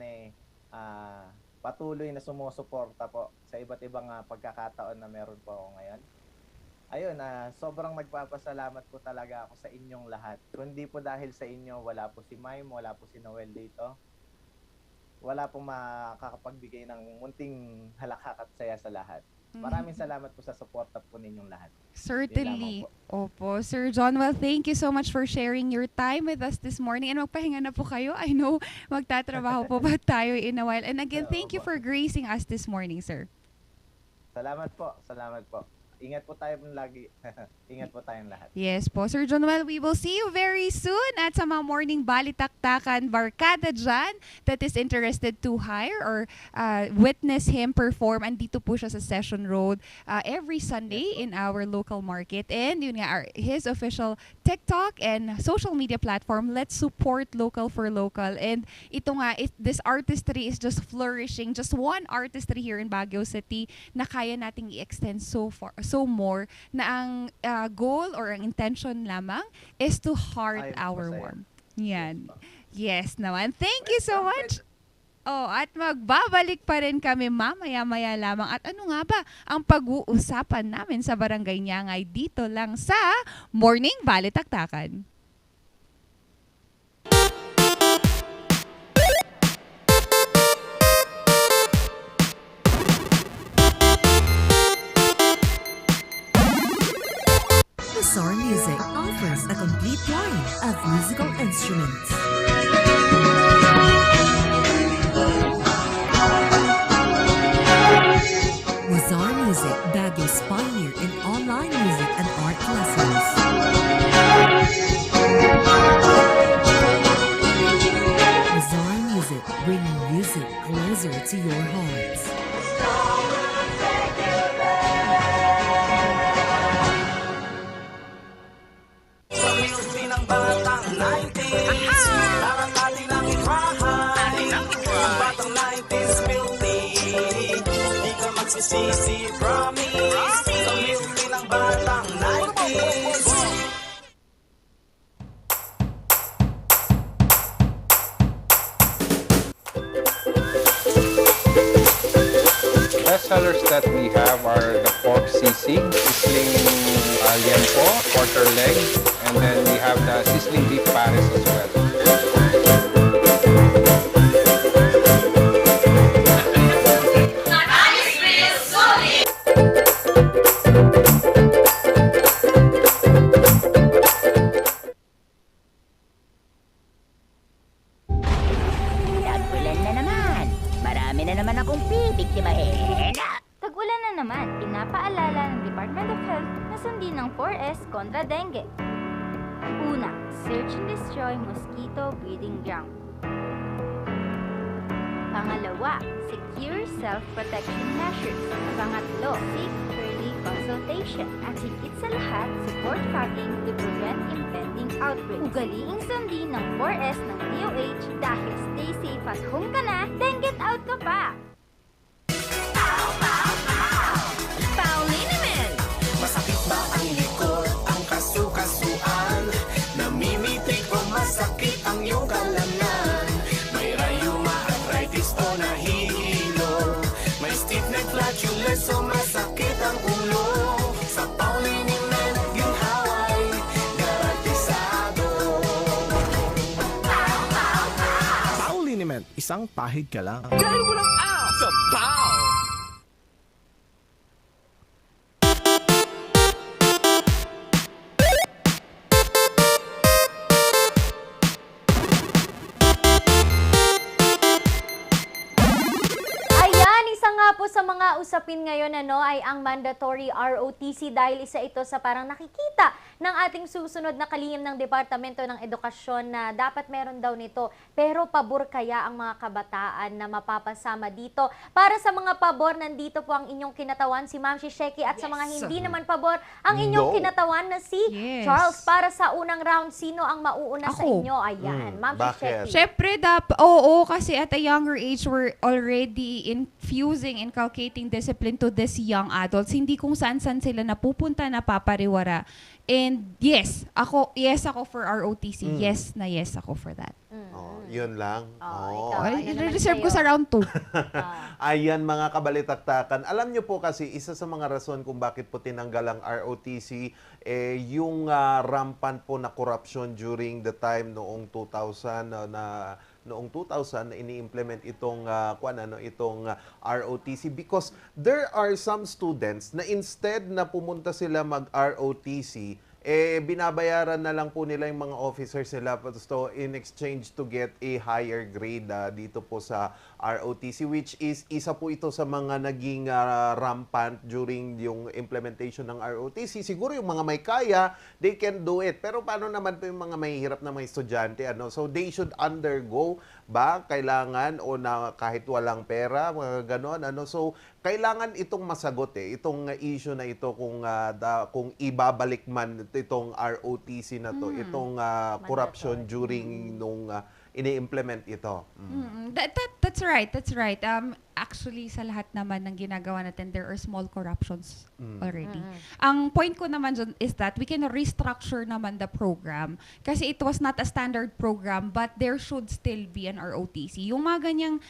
patuloy na sumusuporta po sa iba't ibang pagkakataon na meron po ako ngayon. Ayun, sobrang nagpapasalamat po talaga ako sa inyong lahat. Kundi po dahil sa inyo, wala po si Mime, wala po si Noel dito. Wala pong makakapagbigay ng munting halakhak at saya sa lahat. Maraming salamat po sa suporta po ninyong lahat. Certainly. Opo. Sir Jonuel, thank you so much for sharing your time with us this morning. And magpahinga na po kayo. I know magtatrabaho po ba tayo in a while. And again, thank you for gracing us this morning, sir. Salamat po. Salamat po. Ingat po tayo lagi. Ingat po tayong lahat. Yes po. Sir Jonuel, we will see you very soon at sa mga morning balitaktakan barkada dyan that is interested to hire or witness him perform. Andito po siya sa Session Road every Sunday in our local market. And yun nga, his official TikTok and social media platform. Let's support local for local. And ito nga, this artistry is just flourishing. Just one artistry here in Baguio City na kaya nating i-extend so more na ang goal or ang intention lamang is to heart our warm. Yan. Yes naman. Thank you so much. At magbabalik pa rin kami mamaya-maya lamang. At ano nga ba ang pag-uusapan namin sa Barangay Nyangay dito lang sa Morning Balitaktakan. instruments. Wazar Music, Baguio's pioneer in online music and art lessons. Wazar Music, bringing music closer to your hearts. Sa milky ng batang 90s, parang atin lang itrahay. Ang batang 90s milky, di ka magsisisi, promise. Sa milky ng batang 90s. Best sellers that we have are the pork sisig, sizzling liempo, quarter leg, and then we have the sizzling beef pares as well. Tag-ulan na naman. Marami na naman akong bibiktimahin. Tag-ulan na naman, pinapaalala ng Department of Health na sundin ng 4S kontra dengue. Una, search and destroy mosquito breeding ground. Pangalawa, secure self-protection measures. Pangatlo, seek early consultation. At higit sa lahat, support fogging to prevent impending outbreaks. Ugaliing sundin ng 4S ng DOH dahil stay safe at home ka na, then get out ka pa! Paulinimel! Masakit ba ang likod, ang kasukasuan? Namimitik o masakit ang iyong kalamnan? May rayuma, arthritis o nahihilo? May stiff neck, flatulence o masakit ang ulo? Sa Paulinimel, ginhaway, garantisado. Paulinimel, isang pahid ka lang. Dahil walang out sa Pau! Ayan, isa nga po sa mga usapin ngayon ay ang mandatory ROTC dahil isa ito sa parang nakikita ng ating susunod na kalihim ng Departamento ng Edukasyon na dapat meron daw nito. Pero pabor kaya ang mga kabataan na mapapasama dito? Para sa mga pabor, nandito po ang inyong kinatawan si Ma'am Shisheki at sa mga hindi naman pabor, ang inyong kinatawan na si Charles. Para sa unang round, sino ang mauuna sa inyo? Ayan, Ma'am Shisheki. Syempre, oo, kasi at a younger age, we're already infusing, inculcating discipline to these young adults. Hindi kung saan-saan sila napupunta, napapariwara. And yes ako for ROTC. Yes ako for that. Yun lang. Reserve ko sa round 2. Ayan mga kabalitaktakan. Alam nyo po kasi isa sa mga rason kung bakit po tinanggal ang ROTC yung rampant po na corruption during the time noong 2000 na ini-implement itong ROTC because there are some students na instead na pumunta sila mag-ROTC binabayaran na lang po nila yung mga officers nila in exchange to get a higher grade dito po sa ROTC, which is isa po ito sa mga naging rampant during yung implementation ng ROTC. Siguro yung mga may kaya, they can do it. Pero paano naman po yung mga mahihirap na mga estudyante? So they should undergo kailangan o na kahit walang pera, mga ganon. So kailangan itong masagot itong issue na ito kung ibabalik man itong ROTC na to, itong corruption during nung ini-implement ito. That's right. Actually, sa lahat naman ng ginagawa natin, there are small corruptions already. Ang point ko naman dyan is that we can restructure naman the program kasi it was not a standard program but there should still be an ROTC. Yung mga ganyang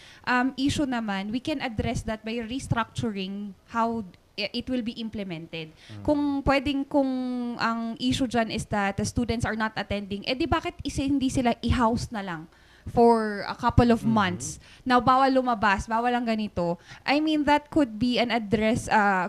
issue naman, we can address that by restructuring how it will be implemented. Kung ang issue dyan is that the students are not attending, di bakit hindi sila i-house na lang? for a couple of months. Now, bawal lumabas, bawal ang ganito. I mean, that could be an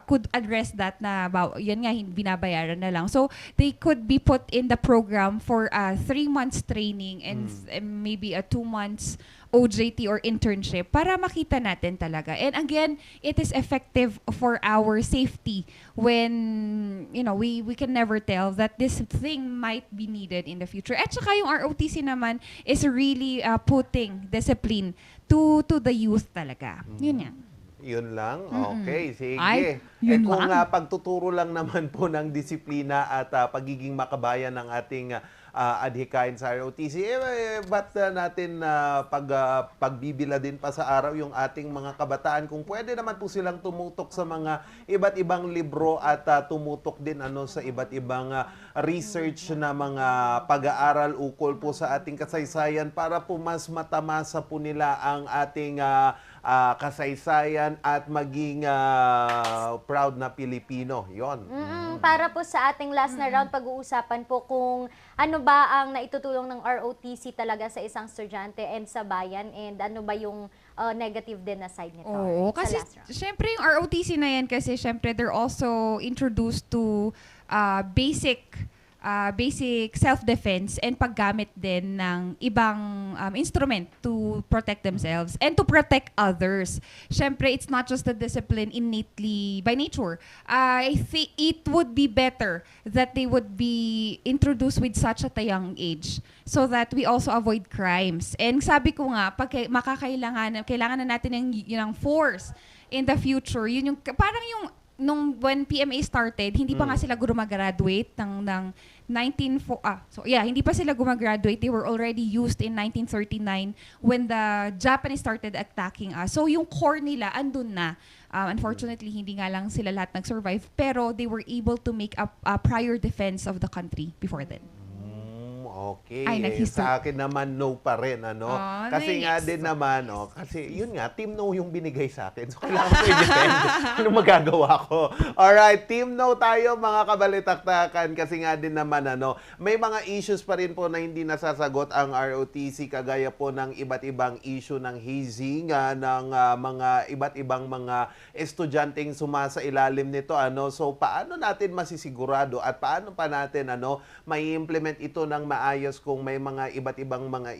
could address that na, yan nga, binabayaran na lang. So, they could be put in the program for 3 months training and maybe a 2 months OJT or internship para makita natin talaga. And again, it is effective for our safety when, we can never tell that this thing might be needed in the future. At saka yung ROTC naman is really putting discipline to the youth talaga. Yun yan. Yun lang? Okay, sige. Yun kung lang. pagtuturo lang naman po ng disiplina at pagiging makabayan ng ating adhikain sa ROTC, ba't natin pagbibila din pa sa araw yung ating mga kabataan kung pwede naman po silang tumutok sa mga iba't ibang libro at tumutok din sa iba't ibang research na mga pag-aaral ukol po sa ating kasaysayan para po mas matamasa po nila ang ating kasaysayan at maging proud na Pilipino. Yon. Para po sa ating last na round, pag-uusapan po kung ano ba ang naitutulong ng ROTC talaga sa isang estudyante and sa bayan, and ano ba yung negative din na side nito. Oo, kasi syempre yung ROTC na yan kasi syempre they're also introduced to basic self-defense and paggamit din ng ibang instrument to protect themselves and to protect others. Syempre, it's not just the discipline innately by nature. I think it would be better that they would be introduced with such at a young age so that we also avoid crimes. And sabi ko nga, pag kailangan na natin yung force in the future. Yun yung, parang yung when PMA started, hindi pa nga sila gumagraduate ng hindi pa sila gumagraduate. They were already used in 1939 when the Japanese started attacking us. So yung core nila andun na. Unfortunately, hindi nga lang sila lahat nag-survive, pero they were able to make a prior defense of the country before then. Okay. Ay, sa akin naman, no pa rin. Kasi nice. nga din naman, kasi yun nga, team no yung binigay sa akin. So, kailangan ko i-defend. Ano magagawa ko? Alright, team no tayo, mga kabalitaktakan. Kasi nga din naman, may mga issues pa rin po na hindi nasasagot ang ROTC, kagaya po ng iba't ibang issue ng hazing, ng mga iba't ibang mga estudyanteng sumasa ilalim nito. So, paano natin masisigurado at paano pa natin may implement ito ng maayos kung may mga iba't ibang mga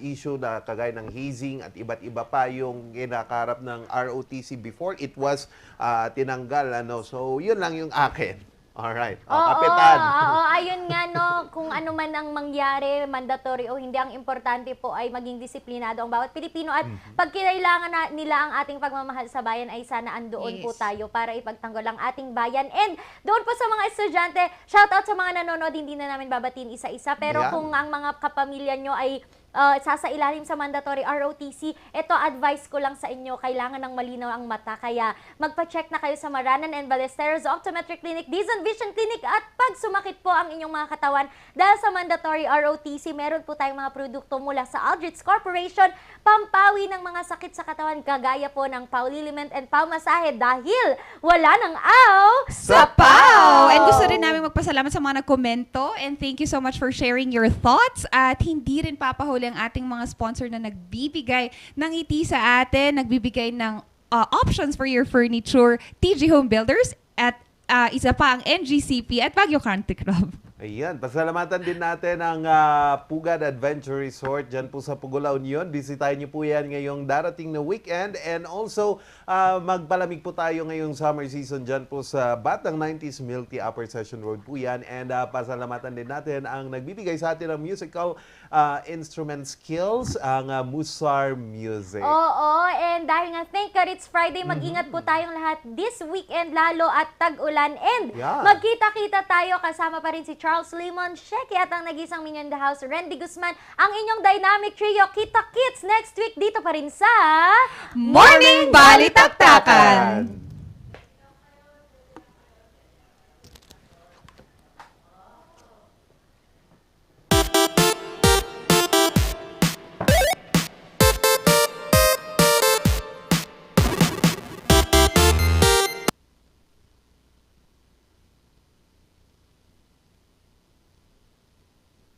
issue na kagaya ng hazing at iba't iba pa yung kinakaharap ng ROTC before it was tinanggal. So, yun lang yung akin. Alright. Kapitan. Ayun nga, kung ano man ang mangyari, mandatory o hindi, ang importante po ay maging disiplinado ang bawat Pilipino at pag kinailangan nila ang ating pagmamahal sa bayan ay sana andoon po tayo para ipagtanggol ang ating bayan. And doon po sa mga estudyante, shoutout sa mga nanonood, hindi na namin babatiin isa-isa, pero kung ang mga kapamilya nyo ay sasailalim sa mandatory ROTC, ito advice ko lang sa inyo, kailangan ng malinaw ang mata, kaya magpa-check na kayo sa Maranan and Ballesteros Optometric Clinic, Dizon Vision Clinic, at pag sumakit po ang inyong mga katawan dahil sa mandatory ROTC, meron po tayong mga produkto mula sa Aldrich Corporation, pampawi ng mga sakit sa katawan, kagaya po ng Pauliliment and Paumasahe, dahil wala ng aw sa PAW! And gusto rin namin magpasalamat sa mga nagkomento, and thank you so much for sharing your thoughts, at hindi rin papahuli ang ating mga sponsor na nagbibigay ng ngiti sa atin, nagbibigay ng options for your furniture, TG Home Builders, at isa pa ang NGCP at Baguio Country Club. Ayan, pasalamatan din natin ang Pugad Adventure Resort dyan po sa Pugola Union. Bisitahin niyo po yan ngayong darating na weekend. And also, magpalamig po tayo ngayong summer season dyan po sa Batang 90s Milk Tea, Upper Session Road po yan. And pasalamatan din natin ang nagbibigay sa atin ng musical instrument skills, ang Musar Music. And dahil nga thank God it's Friday, mag-ingat po tayong lahat this weekend lalo at tag-ulan. And magkita-kita tayo, kasama pa rin si Charles Limon, Sheki at ang nag-isang Minion in the House, Randy Guzman, ang inyong dynamic trio, Kita Kits, next week dito pa rin sa Morning Balitaktakan!